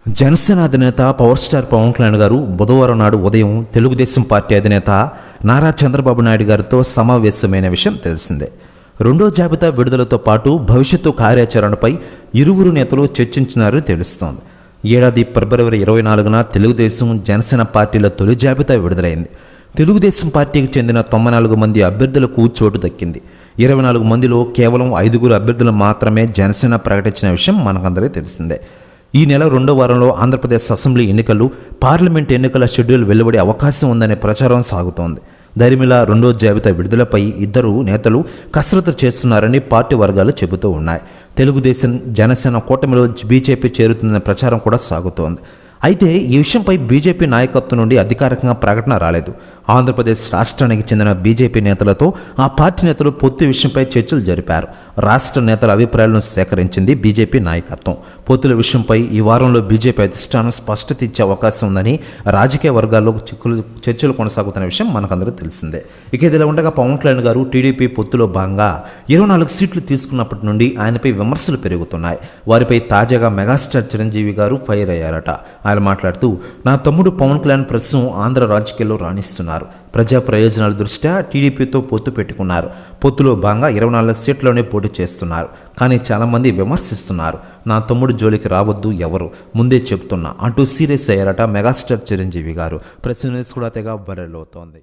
జనసేన అధినేత power star Pawan Kalyan గారు బుధవారం నాడు ఉదయం తెలుగుదేశం పార్టీ అధినేత నారా చంద్రబాబు నాయుడు గారితో సమావేశమైన విషయం తెలిసిందే. రెండో జాబితా విడుదలతో పాటు భవిష్యత్తు కార్యాచరణపై ఇరువురు నేతలు చర్చించినారని తెలుస్తోంది. ఏడాది ఫిబ్రవరి 24న తెలుగుదేశం జనసేన పార్టీల తొలి జాబితా విడుదలైంది. తెలుగుదేశం పార్టీకి చెందిన 94 మంది అభ్యర్థులకు చోటు దక్కింది. 24 మందిలో కేవలం 5 అభ్యర్థులు మాత్రమే జనసేన ప్రకటించిన విషయం మనకందరికీ తెలిసిందే. ఈ నెల రెండో వారంలో ఆంధ్రప్రదేశ్ అసెంబ్లీ ఎన్నికలు, పార్లమెంట్ ఎన్నికల షెడ్యూల్ వెలువడే అవకాశం ఉందనే ప్రచారం సాగుతోంది. దరిమిలా రెండో జాబితా విడుదలపై ఇద్దరు నేతలు కసరత్తు చేస్తున్నారని పార్టీ వర్గాలు చెబుతూ ఉన్నాయి. తెలుగుదేశం జనసేన కూటమిలో బీజేపీ చేరుతుందనే ప్రచారం కూడా సాగుతోంది. అయితే ఈ విషయంపై బీజేపీ నాయకత్వం నుండి అధికారికంగా ప్రకటన రాలేదు. ఆంధ్రప్రదేశ్ రాష్ట్రానికి చెందిన బీజేపీ నేతలతో ఆ పార్టీ నేతలు పొత్తు విషయంపై చర్చలు జరిపారు. రాష్ట్ర నేతల అభిప్రాయాలను సేకరించింది బీజేపీ నాయకత్వం. పొత్తుల విషయంపై ఈ వారంలో బీజేపీ అధిష్టానం స్పష్టత ఇచ్చే అవకాశం ఉందని రాజకీయ వర్గాల్లో చర్చలు కొనసాగుతున్న విషయం మనకందరికీ తెలిసిందే. ఇక ఇదిలా ఉండగా పవన్ కళ్యాణ్ గారు టీడీపీ పొత్తులో భాగంగా 24 సీట్లు తీసుకున్నప్పటి నుండి ఆయనపై విమర్శలు పెరుగుతున్నాయి. వారిపై తాజాగా మెగాస్టార్ చిరంజీవి గారు ఫైర్ అయ్యారట. ఆయన మాట్లాడుతూ, నా తమ్ముడు పవన్ కళ్యాణ్ ప్రస్తుతం ఆంధ్ర రాజకీయాల్లో రాణిస్తున్నారు. ప్రజా ప్రయోజనాల దృష్ట్యా టీడీపీతో పొత్తు పెట్టుకున్నారు. పొత్తులో భాగంగా 24 సీట్లోనే పోటీ చేస్తున్నారు. కానీ చాలామంది విమర్శిస్తున్నారు. నా తమ్ముడు జోలికి రావద్దు ఎవరు, ముందే చెప్తున్నా అంటూ సీరియస్ అయ్యారట మెగాస్టార్ చిరంజీవి గారు. ప్రెస్ న్యూస్ కూడా తెగ వైరల్ అవుతోంది.